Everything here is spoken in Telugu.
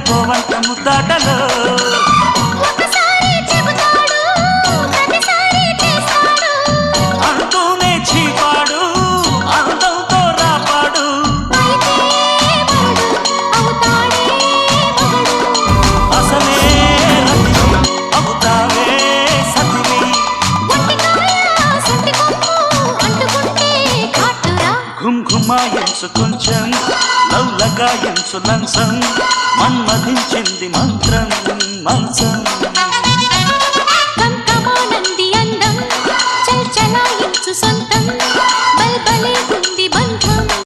గోవంత ముద్దాటలో అంటూనే చీపాడు అందంతో రాపాడు అసలే అవుతావే సతివి ఘుమ్ ఘుమాయించు కొంచెం లవ్లగాయించు లంసం మన్మధించింది మంత్రం మంచం